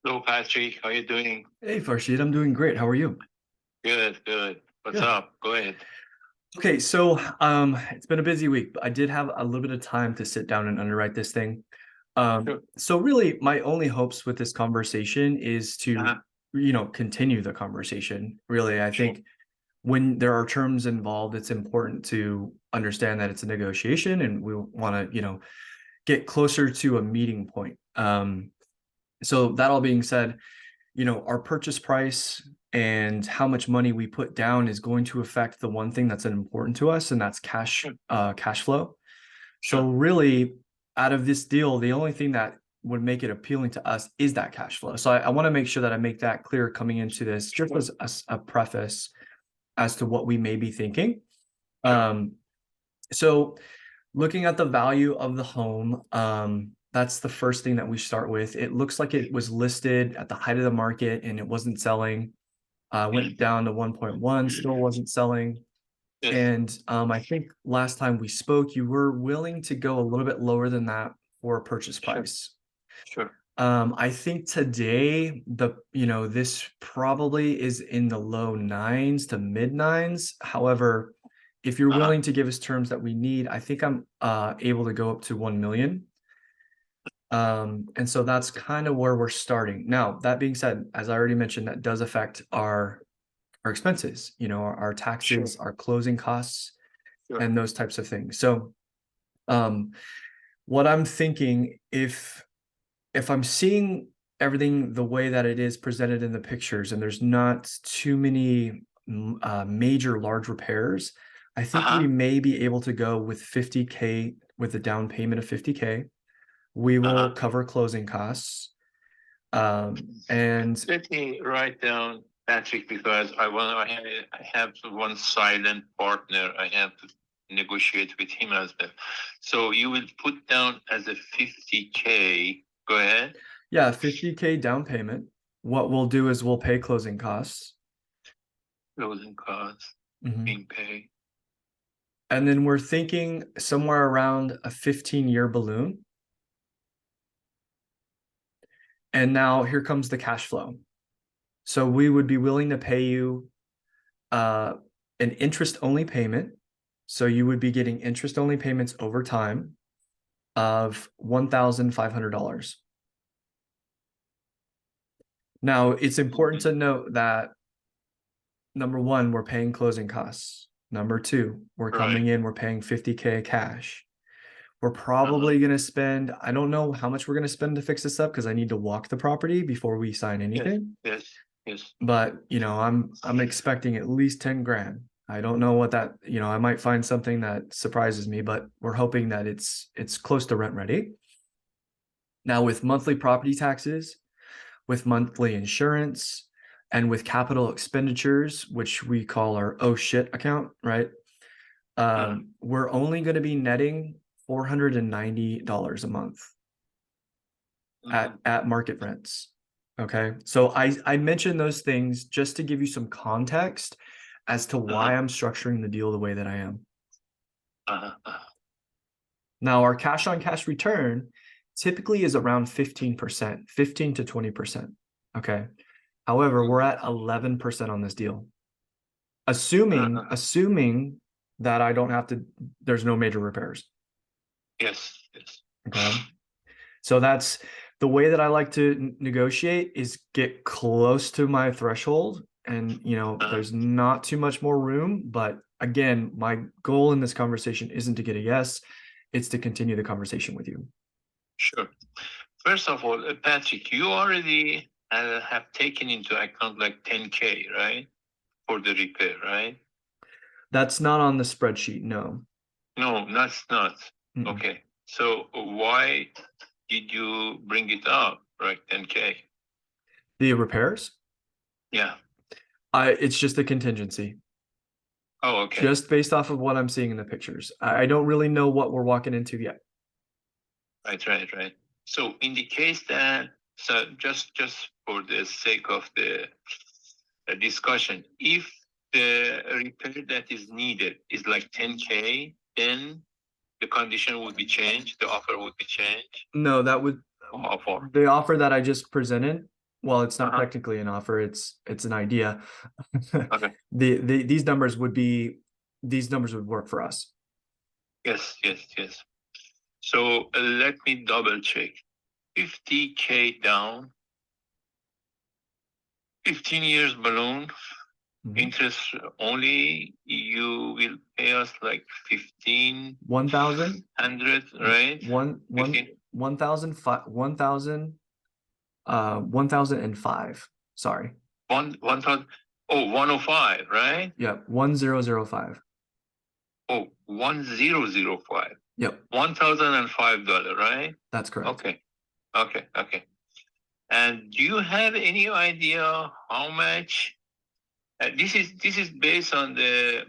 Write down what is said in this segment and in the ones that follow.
Hello, Patrick. How you doing? Hey Farshid, I'm doing great. How are you? Good, good. What's Good. up? Go ahead. Okay, so it's been a busy week, but I did have a little bit of time to sit down and underwrite this thing. Sure. So really my only hopes with this conversation is to, Uh-huh. continue the conversation. Really, I Sure. think when there are terms involved, it's important to understand that it's a negotiation and we want to, get closer to a meeting point. So that all being said, our purchase price and how much money we put down is going to affect the one thing that's important to us, and that's Sure. cash flow. So Sure. really, out of this deal, the only thing that would make it appealing to us is that cash flow. So I want to make sure that I make that clear coming into this, just Sure. as a preface as to what we may be thinking. Sure. Um, so looking at the value of the home, that's the first thing that we start with. It looks like it was listed at the height of the market and it wasn't selling. Yes. Went down to 1.1, still wasn't selling. Yes. And I think last time we spoke, you were willing to go a little bit lower than that for a purchase Sure. price. Sure. I think today this probably is in the low nines to mid nines. However, if you're Uh-huh. willing to give us terms that we need, I think I'm able to go up to 1 million. And so that's kind of where we're starting. Now, that being said, as I already mentioned, that does affect our expenses, our Sure. taxes, our closing costs, Sure. and those types of things. So, um, what I'm thinking, if I'm seeing everything the way that it is presented in the pictures, and there's not too many major large repairs, I think we Uh-huh. may be able to go with 50K with a down payment of 50K. We will Uh-huh. cover closing costs. And Let me write down Patrick because I have one silent partner. I have to negotiate with him as well. So you will put down as a 50K. Go ahead. yeah, 50K down payment. What we'll do is we'll pay closing costs. Closing costs Mhm. being paid. And then we're thinking somewhere around a 15-year balloon. And now here comes the cash flow. So we would be willing to pay you uh, an interest-only payment. So you would be getting interest-only payments over time of $1,500. Now, it's important to note that number one, we're paying closing costs. Number two, we're Right. coming in, we're paying 50K cash. We're Uh-huh. probably going to spend, I don't know how much we're going to spend to fix this up because I need to walk the property before we sign Yes. anything. Yes. Yes. But, I'm expecting at least 10 grand. I don't know what that, I might find something that surprises me, but we're hoping that it's close to rent ready. Now with monthly property taxes, with monthly insurance, and with capital expenditures, which we call our oh shit account, right? Uh-huh. We're only going to be netting $490 a month Mhm. at market rents. Okay. So I mentioned those things just to give you some context as to Uh-huh. why I'm structuring the deal the way that I am. Uh-huh. Uh-huh. Now, our cash on cash return typically is around 15%, 15 to 20%. Okay. However, we're Mhm. at 11% on this deal. Assuming Uh-huh. assuming that I don't have to, there's no major repairs. Yes. Yes. Okay. So that's the way that I like to negotiate is get close to my threshold. And, Uh-huh. there's not too much more room. But again, my goal in this conversation isn't to get a yes, it's to continue the conversation with you. Sure. First of all, Patrick, you already have taken into account like 10K, right? For the repair, right? That's not on the spreadsheet. No. No, that's not. Mm-mm. Okay. So why did you bring it up, right? 10K. The repairs, Yeah. it's just a contingency, Oh, okay. just based off of what I'm seeing in the pictures. I don't really know what we're walking into yet. Right, right, right. So in the case that, so just for the sake of the discussion, if the repair that is needed is like 10K, then the condition would be changed, the offer would be changed. No, that would Offer. the offer that I just presented. Well, it's not Uh-huh. technically an offer, it's an idea. Okay. These numbers would work for us. Yes, yes, yes. So let me double check. 50K down, 15 years balloon, Mhm. interest only, you will pay us like 1,000, 1,500, right? 1,005. Sorry. 1,000, oh, 105, right? Yep, 1,005. Oh, 1,005. Yep, $1,005, right? that's correct. Okay, okay. And do you have any idea how much? This is based on the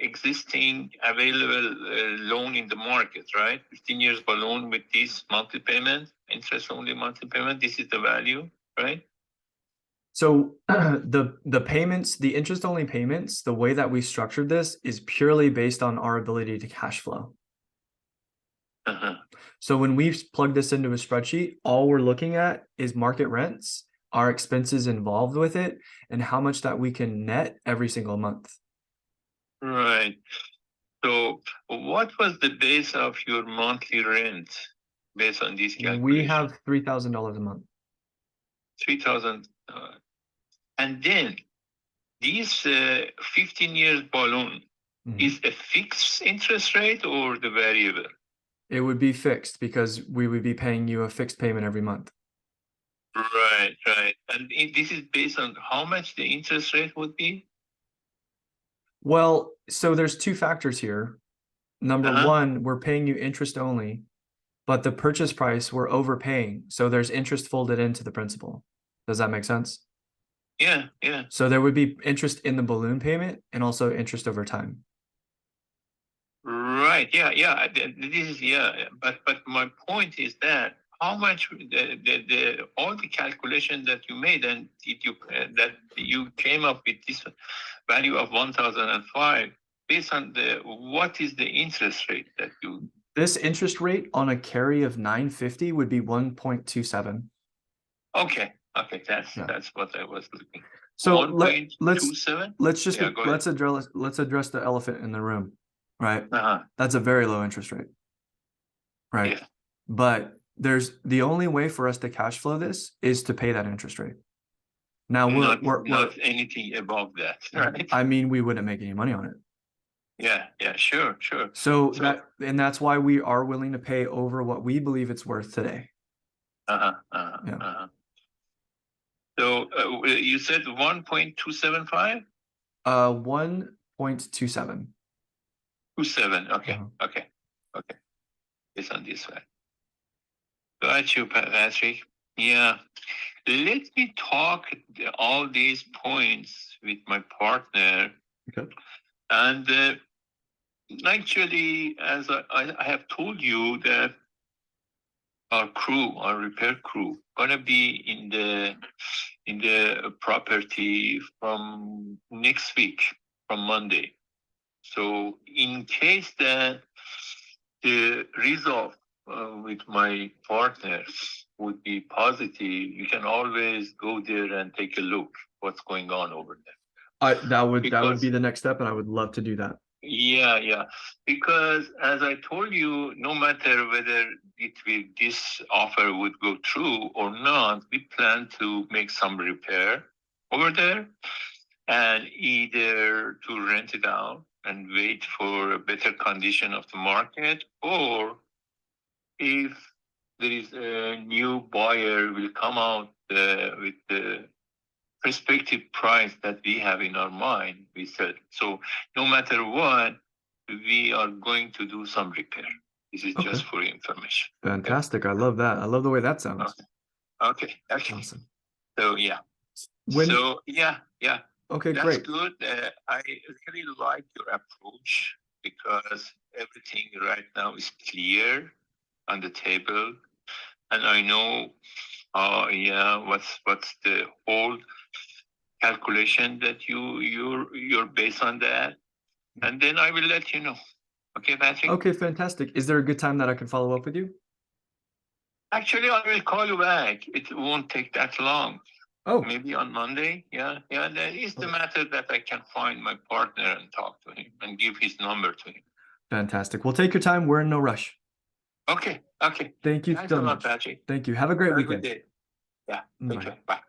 existing available loan in the market, right? 15 years balloon with this monthly payment, interest only monthly payment. This is the value, right? So the payments, the interest only payments, the way that we structured this is purely based on our ability to cash flow. Uh-huh. So when we plug this into a spreadsheet, all we're looking at is market rents, our expenses involved with it, and how much that we can net every single month. Right. So what was the base of your monthly rent based on this calculation? We have $3,000 a month. 3,000. And then this 15 years balloon is a fixed interest rate or the variable? It would be fixed because we would be paying you a fixed payment every month. Right. And this is based on how much the interest rate would be? Well, so there's two factors here. Number Uh-huh. one, we're paying you interest only, but the purchase price we're overpaying. So there's interest folded into the principal. Does that make sense? Yeah. So there would be interest in the balloon payment and also interest over time. Right. Yeah. This is But my point is that how much the all the calculation that you made and that you came up with this value of 1,005 based on what is the interest rate that you? This interest rate on a carry of 950 would be 1.27. Okay. That's what I was looking. So 1.27. let's address the elephant in the room, right? Uh-huh. That's a very low interest rate, right? Yeah. But there's the only way for us to cash flow this is to pay that interest rate. Now not anything above that, right? I mean, we wouldn't make any money on it. Yeah, sure. So that's why we are willing to pay over what we believe it's worth today. Yeah. So you said 1.275? 1.27. 27. Okay. It's on this side. Got you, Patrick. Yeah. Let me talk all these points with my partner. Okay. And actually, as I have told you that our repair crew, gonna be in the property from next week, from Monday. So in case that the result with my partner would be positive, you can always go there and take a look what's going on over there. That would be the next step, and I would love to do that. Yeah. Because as I told you, no matter whether this offer would go through or not, we plan to make some repair over there and either to rent it out and wait for a better condition of the market, or if there is a new buyer will come out with the prospective price that we have in our mind, we said. So no matter what, we are going to do some repair. This is just for information. Fantastic. I love that. I love the way that sounds. Okay. Awesome. So yeah. Okay, that's great. Good. I really like your approach because everything right now is clear on the table, and I know what's the whole calculation that you're based on that, and then I will let you know. Okay, Patrick? Okay, fantastic. Is there a good time that I can follow up with you? Actually, I will call you back. It won't take that long. Oh, Maybe on Monday. Yeah. That is the Okay. matter that I can find my partner and talk to him and give his number to him. fantastic. Well, take your time. We're in no rush. Okay. Thank you Thanks so a lot, much. Patrick. Thank you. Have a great Have a good weekend. day. Yeah. Bye. Take care. Bye.